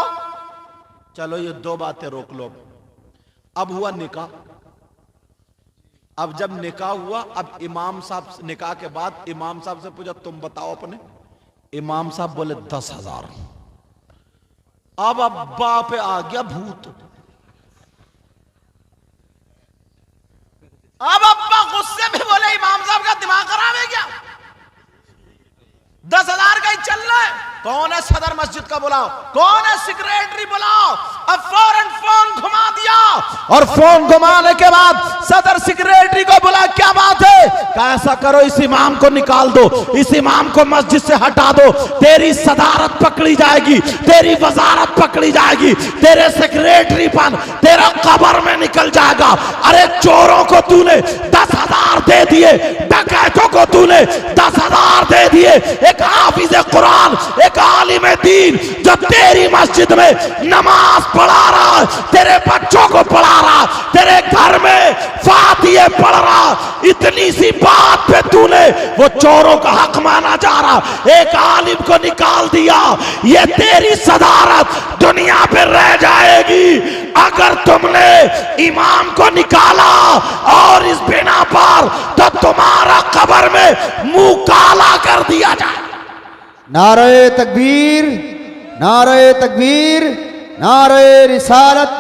चलो ये 2 बातें रोक लो। अब हुआ निकाह। अब जब निकाह हुआ, अब इमाम साहब, निकाह के बाद इमाम साहब से पूछा तुम बताओ अपने। इमाम साहब बोले 10,000। अब अब्बा पे आ गया भूत। अब अब्बा गुस्से में बोले इमाम साहब का दिमाग खराब है क्या? 10,000 का ही चल रहा है। कौन है सदर मस्जिद का बुलाओ, कौन है सेक्रेटरी बुलाओ। अब फौरन फोन घुमा दिया और फोन घुमाने के बाद सदर सेक्रेटरी को बुला, क्या बात है? कैसा करो, इस इमाम को निकाल दो, इस इमाम को मस्जिद से हटा दो, तेरी सदारत पकड़ी जाएगी, तेरी वजारत पकड़ी जाएगी, तेरे सेक्रेटरी पर तेरा कब्र में निकल जाएगा। अरे चोरों को तूने 10,000 दे दिए, डकैतों को तूने 10,000 दे दिए, एक हाफिज कुरान, एक आलिम दीन जो तेरी मस्जिद में नमाज पढ़ा रहा, तेरे बच्चों को पढ़ा रहा, तेरे घर में फातिहे पढ़ रहा, इतनी सी बात पे तूने वो चोरों का हक माना जा रहा, एक आलिम को निकाल दिया। ये तेरी सदारत दुनिया पे रह जाएगी अगर तुमने इमाम को निकाला और इस बिना पर तो तुम्हारा कब्र में मुंह काला कर दिया जाए। नारे तकबीर, नारे तकबीर, नारे रिसालत,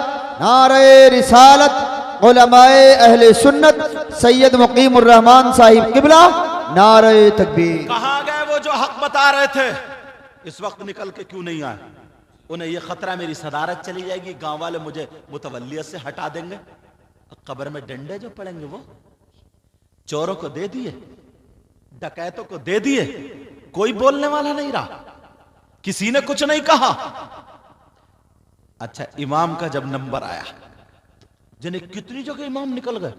नारे रिसालत। उलमाए अहले सुन्नत सैयद मुकीमुर रहमान साहिब किबला, नारे तकबीर। कहां गए वो जो हक बता रहे थे? इस वक्त निकल के क्यों नहीं आए? उन्हें यह खतरा मेरी सदारत चली जाएगी, गांव वाले मुझे मुतवल्लियत से हटा देंगे, कब्र में डंडे जो पड़ेंगे वो। चोरों को दे दिए, डकैतों को दे दिए, कोई बोलने वाला नहीं रहा, किसी ने कुछ नहीं कहा। अच्छा, इमाम का जब नंबर आया, जिन्हें कितनी जगह इमाम निकल गए,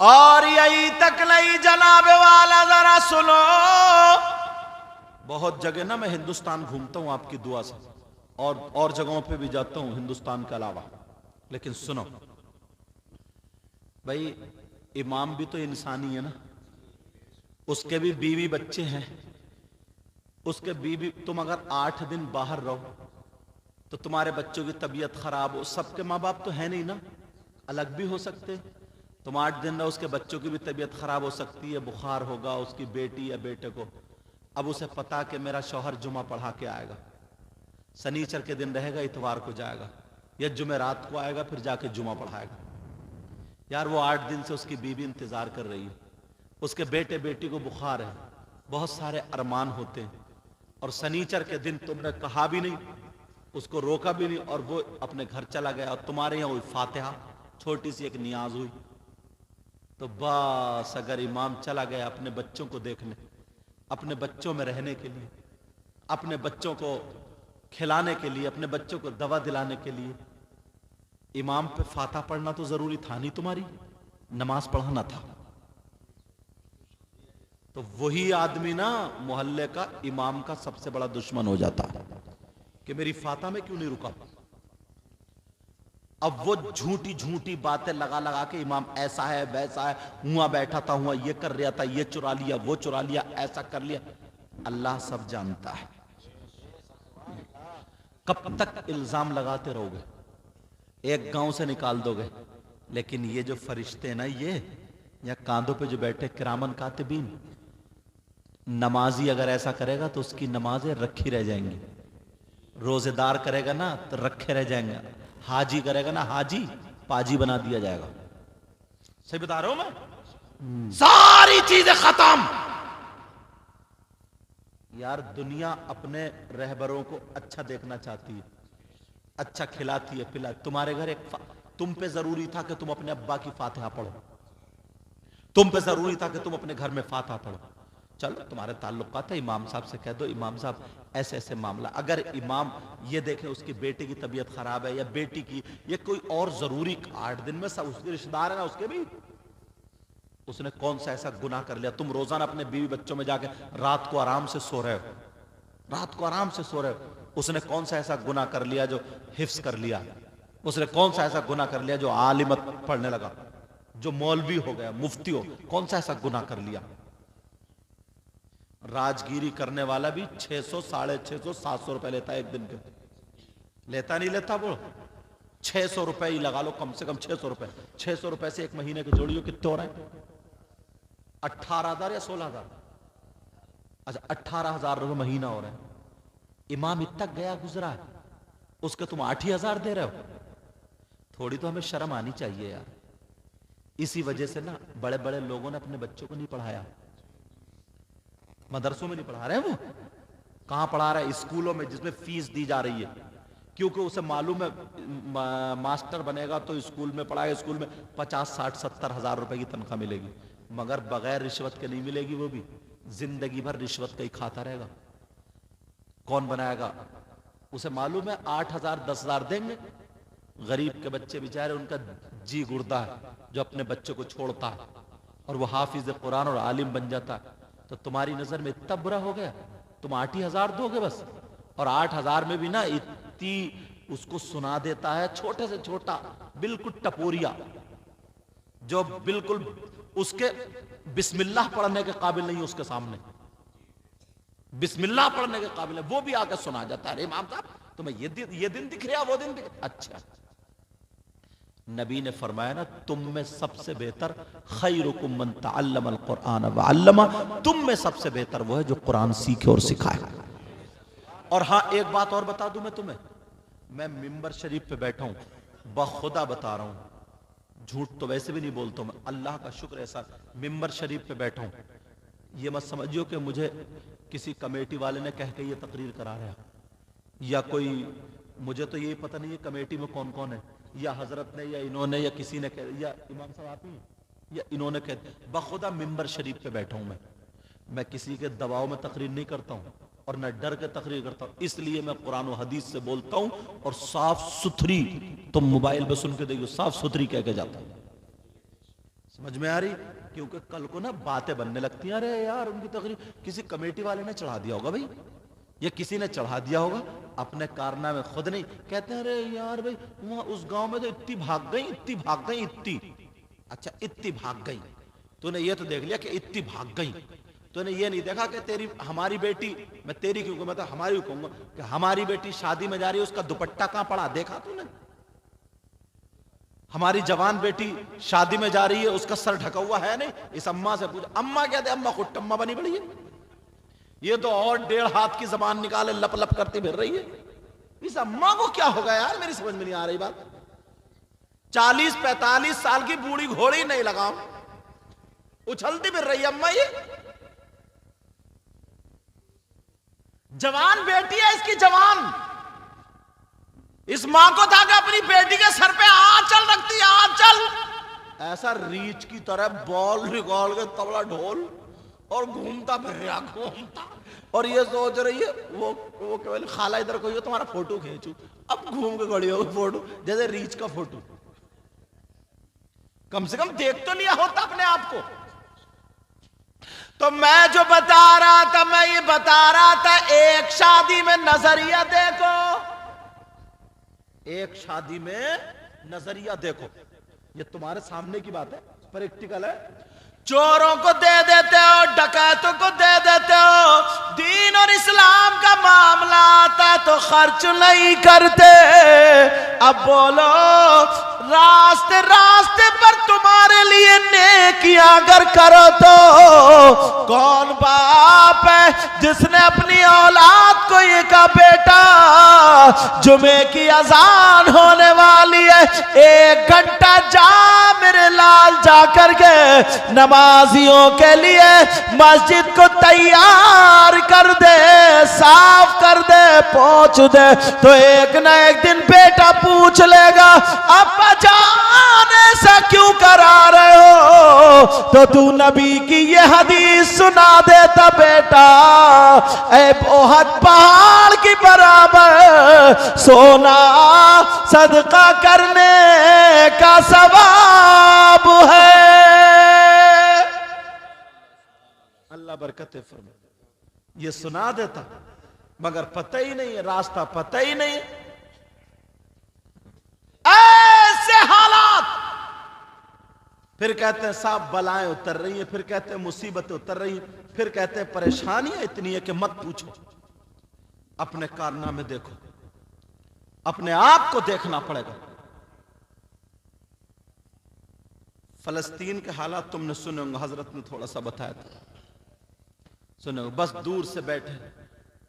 और यही तक नहीं जनाब वाला, जरा सुनो। बहुत जगह ना मैं हिंदुस्तान घूमता हूं आपकी दुआ से, और जगहों पे भी जाता हूं हिंदुस्तान के अलावा, लेकिन सुनो भाई, इमाम भी तो इंसानी है ना, उसके भी बीवी बच्चे हैं, उसके बीवी, तुम अगर 8 दिन बाहर रहो तो तुम्हारे बच्चों की तबीयत खराब हो, सबके माँ बाप तो है नहीं ना, अलग भी हो सकते। तुम 8 दिन रहो, उसके बच्चों की भी तबीयत खराब हो सकती है, बुखार होगा उसकी बेटी या बेटे को। अब उसे पता कि मेरा शौहर जुमा पढ़ा के आएगा, शनीचर के दिन रहेगा, इतवार को जाएगा, या जुमेरात को आएगा, फिर जाके जुमा पढ़ाएगा। यार वो 8 दिन से उसकी बीवी इंतजार कर रही है, उसके बेटे बेटी को बुखार है, बहुत सारे अरमान होते हैं, और शनीचर के दिन तुमने कहा भी नहीं, उसको रोका भी नहीं, और वो अपने घर चला गया, और तुम्हारे यहाँ हुई फातिहा, छोटी सी एक नियाज हुई, तो बस अगर इमाम चला गया अपने बच्चों को देखने, अपने बच्चों में रहने के लिए, अपने बच्चों को खिलाने के लिए, अपने बच्चों को दवा दिलाने के लिए, इमाम पे फातिहा पढ़ना तो जरूरी था नहीं, तुम्हारी नमाज पढ़ाना था। तो वही आदमी ना मोहल्ले का इमाम का सबसे बड़ा दुश्मन हो जाता कि मेरी फातिहा में क्यों नहीं रुका। अब वो झूठी झूठी बातें लगा लगा के इमाम ऐसा है वैसा है, हुआ बैठा था, हुआ ये कर रहा था, ये चुरा लिया, वो चुरा लिया, ऐसा कर लिया। अल्लाह सब जानता है। कब तक इल्जाम लगाते रहोगे? एक गांव से निकाल दोगे, लेकिन ये जो फरिश्ते ना, ये या कांधों पे जो बैठे किरामन कातिबीन, नमाजी अगर ऐसा करेगा तो उसकी नमाजें रखी रह जाएंगी, रोजेदार करेगा ना तो रखे रह जाएंगे, हाजी करेगा ना, हाजी पाजी बना दिया जाएगा। सही बता रहा हूं मैं? सारी चीजें खत्म। यार दुनिया अपने रहबरों को अच्छा देखना चाहती है, अच्छा खिलाती है, पिलाती। तुम्हारे घर तुम पे जरूरी था कि तुम अपने अब्बा की फातिहा पढ़ो, तुम पे जरूरी था कि तुम अपने घर में फातिहा पढ़ो। चलो तुम्हारे ताल्लुकात है, इमाम साहब से कह दो, इमाम साहब ऐसे ऐसे मामला। अगर इमाम ये देखें उसकी बेटे की तबीयत खराब है या बेटी की, ये कोई और जरूरी 8 दिन में सब उसके रिश्तेदार है ना, उसके भी, उसने कौन सा ऐसा गुनाह कर लिया? तुम रोजाना अपने बीवी बच्चों में जाके रात को आराम से सो रहे हो, रात को आराम से सो रहे हो, उसने कौन सा ऐसा गुनाह कर लिया जो हिफ्स कर लिया? उसने कौन सा ऐसा गुनाह कर लिया जो आलिमत पढ़ने लगा, जो मौलवी हो गया, मुफ्ती हो? कौन सा ऐसा गुनाह कर लिया? राजगिरी करने वाला भी 600, 650, 700 रुपए लेता है एक दिन के। लेता नहीं लेता? वो 600 रुपए ही लगा लो, कम से कम 600 रुपए। 600 रुपए से एक महीने के जोड़ियो कितने हो रहे हैं? 18,000 या 16,000? अच्छा, 18,000 रुपए महीना हो रहे हैं। इमाम इतना गया गुजरा है, उसके तुम 8,000 दे रहे हो। थोड़ी तो हमें शर्म आनी चाहिए यार। इसी वजह से ना बड़े बड़े लोगों ने अपने बच्चों को नहीं पढ़ाया, मदरसों में नहीं पढ़ा रहे हैं। वो कहां पढ़ा रहे हैं? स्कूलों में, जिसमें फीस दी जा रही है, क्योंकि उसे मालूम है मास्टर बनेगा तो स्कूल में पढ़ाएगा, स्कूल में 50, 60, 70 हजार रुपए की तनख्वाह मिलेगी, मगर बगैर रिश्वत के नहीं मिलेगी। वो भी जिंदगी भर रिश्वत का ही खाता रहेगा। कौन बनाएगा? उसे मालूम है 8,000, 10,000 देंगे, गरीब के बच्चे बेचारे, उनका जी गुर्दा है जो अपने बच्चों को छोड़ता है और वो हाफिज कुरान और आलिम बन जाता है। तो तुम्हारी नजर में इतना बुरा हो गया, तुम 8,000 दोगे बस, और 8,000 में भी ना इतनी उसको सुना देता है, छोटे से छोटा बिल्कुल टपोरिया, जो बिल्कुल उसके बिस्मिल्लाह पढ़ने के काबिल नहीं, उसके सामने बिस्मिल्लाह पढ़ने के काबिल है, वो भी आकर सुना जाता है। अरे इमाम साहब तुम्हें ये दिन दिख रहा, वो दिन दिख रहा। अच्छा, नबी ने फरमाया ना, तुम में सबसे बेहतर खैरुकुम मन तअल्लमल कुरान व अल्लमा, तुम में सबसे बेहतर वो है जो कुरान सीखे और सिखाए। और हां, एक बात और बता दूं मैं तुम्हें, मैं मिंबर शरीफ पे बैठा हूं, बखुदा बता रहा हूं, झूठ तो वैसे भी नहीं बोलता मैं, अल्लाह का शुक्र ऐसा मिंबर शरीफ पे बैठा हूं। ये मत समझियो कि मुझे किसी कमेटी वाले ने कह के ये तकरीर करा रहा, या कोई, मुझे तो यही पता नहीं है कमेटी में कौन कौन है, या हजरत ने, या इन्होंने, या किसी ने कह, या इमाम साहब आप ही, या इन्होंने कह, बखुदा मिंबर शरीफ पे बैठा हूं मैं किसी के दबाव में तकरीर नहीं करता हूं और न डर के तकरीर करता हूं, इसलिए मैं कुरान और हदीस से बोलता हूं और साफ सुथरी, तुम मोबाइल पे सुन के देखो, साफ सुथरी कह के जाता हूं। समझ में आ रही? क्योंकि कल को ना बातें बनने लगती हैं, अरे यार उनकी तकरीर किसी कमेटी वाले ने चढ़ा दिया होगा भाई, या किसी ने चढ़ा दिया होगा, अपने कारनामे खुद नहीं कहते हैं, अरे यार भाई वहां उस गांव में तो इतनी भाग गई, इतनी भाग गई, इतनी, अच्छा इतनी भाग गई, तूने ये तो देख लिया कि इतनी भाग गई, तूने ये नहीं देखा कि तेरी, हमारी बेटी, मैं तेरी क्यों कहूंगा, मैं तो हमारी कहूंगा कि हमारी बेटी शादी में जा रही है, उसका दुपट्टा कहां पड़ा, देखा तूने? हमारी जवान बेटी शादी में जा रही है, उसका सर ढका हुआ है नहीं? इस अम्मा से पूछो, अम्मा क्या दे, अम्मा खुद टम्मा बनी पड़ी है, ये तो और 1.5 हाथ की जबान निकाले लप लप करती फिर रही है। इस अम्मा को क्या होगा यार, मेरी समझ में नहीं आ रही बात। 40-45 साल की बूढ़ी घोड़ी नहीं लगाओ, उछलती फिर रही अम्मा, ये जवान बेटी है इसकी, जवान। इस मां को था कि अपनी बेटी के सर पे आंचल रखती, आंचल ऐसा रीछ की तरह बॉल निकाल के तबला ढोल और घूमता फिर रहा, घूमता, और ये सोच रही है वो केवल खाला इधर कोई हो तुम्हारा फोटो खींचू, अब घूम के खड़ी हो फोटो, जैसे रीछ का फोटो। कम से कम देख तो लिया होता अपने आप को। तो मैं जो बता रहा था, मैं ये बता रहा था, एक शादी में नजरिया देखो, एक शादी में नजरिया देखो, ये तुम्हारे सामने की बात है, प्रैक्टिकल है। चोरों को दे देते हो, डकैतों को दे देते हो, दीन और इस्लाम का मामला आता है तो खर्च नहीं करते। अब बोलो, रास्ते रास्ते पर तुम्हारे लिए नेकियां अगर करो तो कौन बाप है जिसने अपनी औलाद को ये कहा, बेटा जुमे की अजान होने वाली है, 1 घंटा जा मेरे लाल, जा करके नमाजियों के लिए मस्जिद को तैयार कर दे, साफ कर दे, पहुंच दे, तो एक ना एक दिन बेटा पूछ लेगा, अब्बा जान ऐसा क्यों करा रहे हो? तो तू नबी की ये हदीस सुना देता, बेटा ऐ बहुत पहाड़ की बराबर सोना सदका करने का सवाब है। अल्लाह बरकत फरमाए। ये सुना देता, मगर पता ही नहीं है, रास्ता पता ही नहीं। ऐसे हालात, फिर कहते हैं साहब बलाएं उतर रही हैं, फिर कहते हैं मुसीबतें उतर रही हैं, फिर कहते हैं परेशानियां इतनी है कि मत पूछो। अपने कारनामे देखो, अपने आप को देखना पड़ेगा। फलस्तीन के हालात तुमने सुने होंगे, हजरत ने थोड़ा सा बताया था, सुने होंगे। बस दूर से बैठे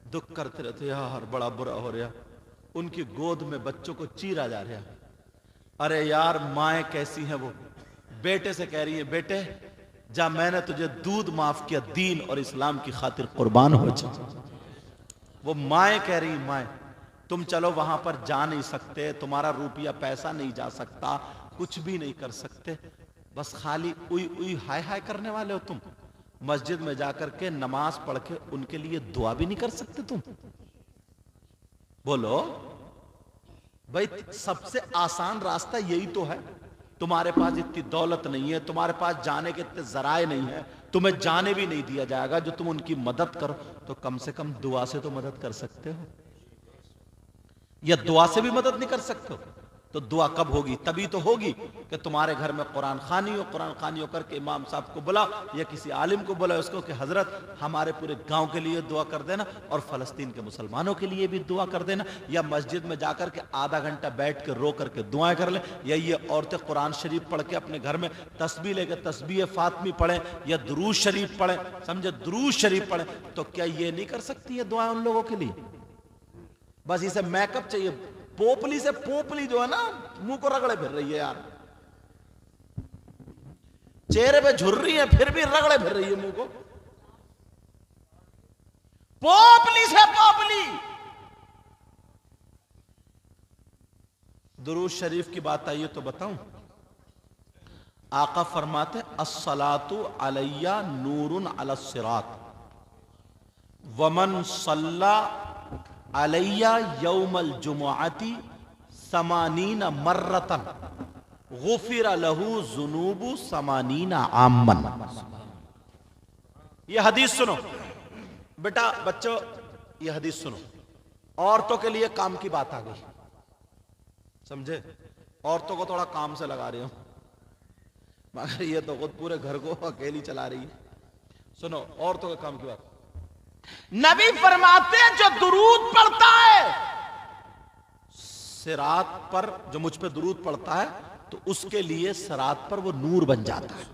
दुख करते रहते, यार बड़ा बुरा हो रहा, उनकी गोद में बच्चों को चीरा जा रहा। अरे यार माएँ कैसी हैं वो, बेटे से कह रही है, बेटे जा, मैंने तुझे दूध माफ किया, दीन और इस्लाम की खातिर कुर्बान हो जा। वो माए कह रही, माए तुम चलो, वहां पर जा नहीं सकते, तुम्हारा रुपया पैसा नहीं जा सकता, कुछ भी नहीं कर सकते, बस खाली उई उई हाय हाय करने वाले हो तुम। मस्जिद में जाकर के नमाज पढ़ के उनके लिए दुआ भी नहीं कर सकते तुम? बोलो भाई, सबसे आसान रास्ता यही तो है। तुम्हारे पास इतनी दौलत नहीं है, तुम्हारे पास जाने के इतने जराए नहीं है, तुम्हें जाने भी नहीं दिया जाएगा जो तुम उनकी मदद करो, तो कम से कम दुआ से तो मदद कर सकते हो, या दुआ से भी मदद नहीं कर सकते हो? तो दुआ कब होगी? तभी तो होगी कि तुम्हारे घर में कुरान खानी हो, कुरान खानी होकर के इमाम साहब को बुला या किसी आलिम को बुला उसको कि हजरत हमारे पूरे गांव के लिए दुआ कर देना और फलस्तीन के मुसलमानों के लिए भी दुआ कर देना, या मस्जिद में जाकर के आधा घंटा बैठ के रो करके दुआएं कर ले, या ये औरतें कुरान शरीफ पढ़ के अपने घर में तस्बीह लेकर तस्बीह फातिमी पढ़े या दुरूद शरीफ पढ़े, समझे, दुरूद शरीफ पढ़े, तो क्या ये नहीं कर सकती है दुआएं उन लोगों के लिए? बस इसे मैकअप चाहिए। पोपली से पोपली जो है ना, मुंह को रगड़े फिर रही है यार, चेहरे पे झुर रही है फिर भी रगड़े फिर रही है मुंह को। पोपली से पोपली। दुरूद शरीफ की बात आई है तो बताऊं, आका फरमाते अस्सलातु अलैया नूरुन अलस सिरात वमन सल्ला अलैया यौमल जुमुअती समानीना मर्रतन गुफिर लहू जुनूबु समानीना आमन। ये हदीस सुनो बेटा, बच्चों ये हदीस सुनो। औरतों के लिए काम की बात आ गई, समझे? औरतों को थोड़ा काम से लगा रही हूं, मगर ये तो खुद पूरे घर को अकेली चला रही है। सुनो औरतों के काम की बात। नबी फरमाते हैं जो दुरूद पढ़ता है सिरात पर, जो मुझ पे दुरूद पढ़ता है तो उसके लिए सिरात पर वो नूर बन जाता है।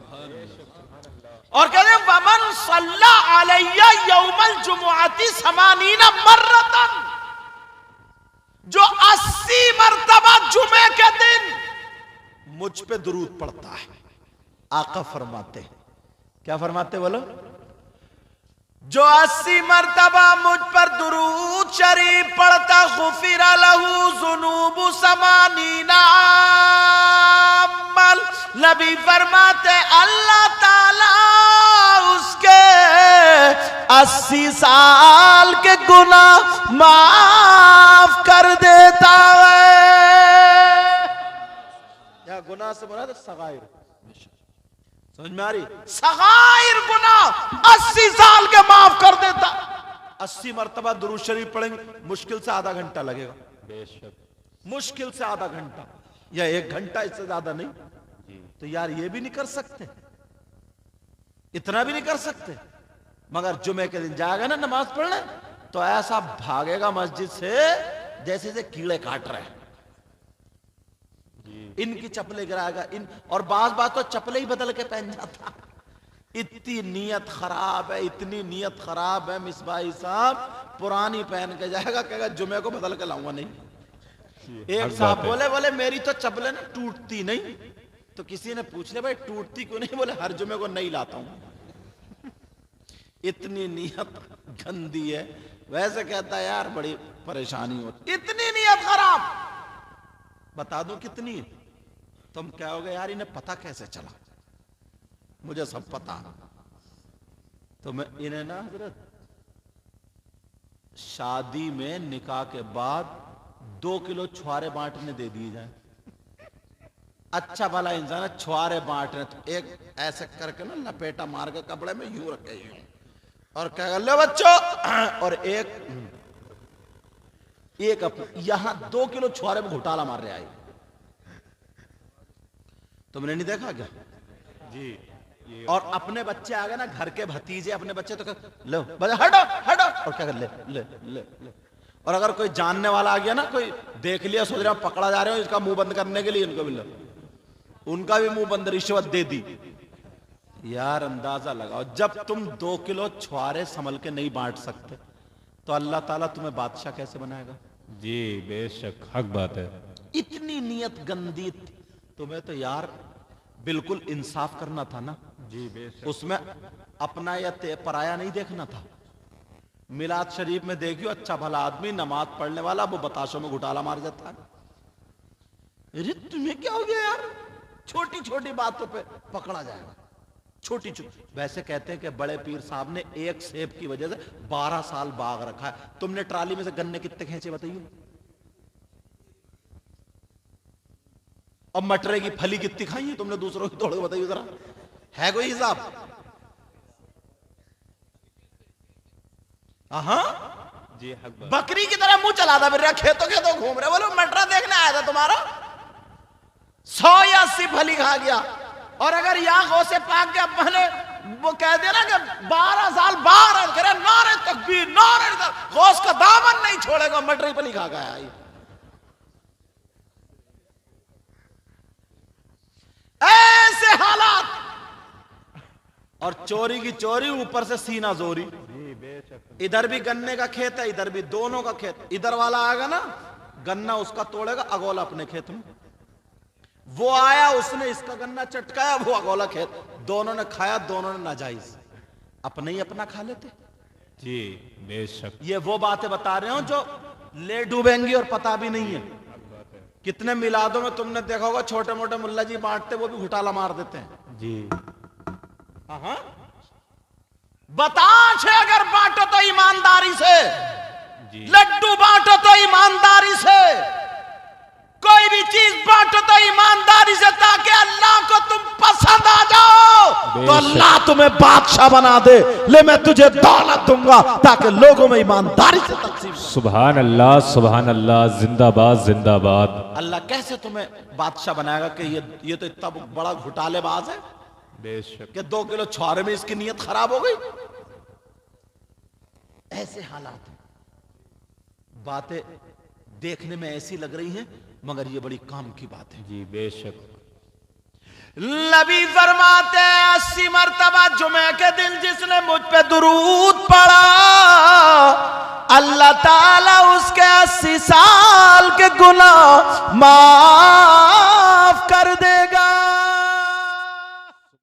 और कहते हैं वमन सल्ला अलैया यौमल जुमुअती समानीना मर्रतन, जो 80 मरतबा जुमे के दिन मुझ पे दुरूद पढ़ता है, आका फरमाते, क्या फरमाते बोलो? जो 80 मरतबा मुझ पर दुरूद शरीफ पढ़ता गुफिरा लहू जुनूबु समानीना अमल। नबी फरमाते अल्लाह ताला उसके 80 साल के गुनाह माफ कर देता है। या गुनाह से मुराद सगाइर, समझ में आ रही? सगाइर गुनाह 80 साल के माफ कर देता। 80 मरतबा दुरूद शरीफ पढ़ेंगे, मुश्किल से आधा घंटा लगेगा, बेशक मुश्किल से आधा घंटा या 1 घंटा, इससे ज्यादा नहीं। तो यार ये भी नहीं कर सकते, इतना भी नहीं कर सकते, मगर जुमे के दिन जाएगा ना नमाज पढ़ने तो ऐसा भागेगा मस्जिद से जैसे जैसे कीड़े काट रहे हैं, इनकी चप्पलें गिराएगा इन, और बाज तो चप्पलें ही बदल के पहन जाता। इतनी नीयत खराब है, इतनी नीयत खराब है। मिसबाही साहब पुरानी पहन के जाएगा, कहेगा जुमे को बदल के लाऊंगा नहीं। एक साहब बोले मेरी तो चप्पलें ना टूटती नहीं, तो किसी ने पूछ लिया भाई टूटती क्यों नहीं? बोले हर जुमे को नहीं लाता हूं। इतनी नीयत गंदी है। वैसे कहता है यार बड़ी परेशानी होती, इतनी नीयत खराब। बता दूं कितनी? तुम कहोगे यार इन्हें पता कैसे चला? मुझे सब पता। तो मैं इन्हें ना हजरत शादी में निकाह के बाद 2 किलो छुआरे बांटने दे दिए जाए। अच्छा भला इंसान है, छुआरे बांट रहे तो एक ऐसे करके ना लपेटा मार के कपड़े में यूं रखे यूं, और कहेगा लो बच्चों, और एक यहां 2 किलो छुआरे में घोटाला मार रहे आए। तुमने नहीं देखा क्या जी? और अपने बच्चे आ गए ना, घर के भतीजे अपने बच्चे, तो लो हटो हटो, और क्या कर ले ले ले ले। और अगर कोई जानने वाला आ गया ना, कोई देख लिया, सोच रहा पकड़ा जा रहे हो इसका मुंह बंद करने के लिए, इनको भी लो, उनका भी मुंह बंद, रिश्वत दे दी। यार अंदाजा लगाओ, जब तुम 2 किलो छुआरे संभल के नहीं बांट सकते तो अल्लाह ताला तुम्हें बादशाह कैसे बनाएगा? जी बेशक हक बात है। इतनी नीयत गंदी तुम्हें तो यार बिल्कुल इंसाफ करना था ना जी बेशक। उसमें, अपना या पराया नहीं देखना था। मिलाद शरीफ में देखियो अच्छा भला आदमी नमाज पढ़ने वाला वो बताशों में घुटाला मार जाता है। अरे तुम्हें क्या हो गया यार, छोटी छोटी बातों पे पकड़ा जाएगा, छोटी छोटी। वैसे कहते हैं कि बड़े पीर साहब ने एक सेब की वजह से 12 साल बाग रखा है। तुमने ट्राली में से गन्ने कितने खींचे बताइए, अब मटरे की फली कितनी खाई है तुमने दूसरों की, तोड़ के बताइए जरा, है कोई हिसाब? हाँ जी हक बात। बकरी की तरह मुंह चला था फिर खेतों खेतों घूम रहे, बोलो मटरा देखने आया था तुम्हारा, 100 या 80 फली खा गया। और अगर यहां गौ से पाक के पहले वो कह देना कि 12 साल बाहर करे, नारे तकबीर नारे, गौस का दामन नहीं छोड़ेगा, मटरी फली खा गया। ऐसे हालात, और चोरी की चोरी, ऊपर से सीना जोरी। जी बेशक। इधर भी गन्ने का खेत है, इधर भी, दोनों का खेत। इधर वाला आएगा ना गन्ना उसका तोड़ेगा, अगोला अपने खेत में। वो आया उसने इसका गन्ना चटकाया, वो अगोला खेत, दोनों ने खाया, दोनों ने नाजायज, अपने ही अपना खा लेते। जी बेशक। ये वो बातें बता रहे हो जो ले डूबेंगी और पता भी नहीं है। कितने मिलादों में तुमने देखा होगा छोटे मोटे मुल्ला जी बांटते, वो भी घुटाला मार देते हैं। जी हाँ, बताश है अगर बांटो तो ईमानदारी से, जी लड्डू बांटो तो ईमानदारी से, कोई भी चीज बांटो तो ईमानदारी से, ताकि अल्लाह को तुम पसंद आ जाओ, तो अल्लाह तुम्हें बादशाह बना दे। ले मैं तुझे दौलत दूंगा ताकि लोगों में ईमानदारी से तकसीम। सुभान अल्लाह, जिंदाबाद जिंदाबाद। अल्लाह कैसे तुम्हें बादशाह बनाएगा कि ये तो इतना बड़ा घुटालेबाज है बेशक। कि 2 किलो छुआरे में इसकी नीयत खराब हो गई। ऐसे हालात हैं, बातें देखने में ऐसी लग रही हैं मगर ये बड़ी काम की बात है। जी बेशक। नबी फरमाते हैं 80 मरतबा जुमे के दिन जिसने मुझ पे दुरूद पढ़ा, अल्लाह ताला उसके 80 साल के गुनाह माफ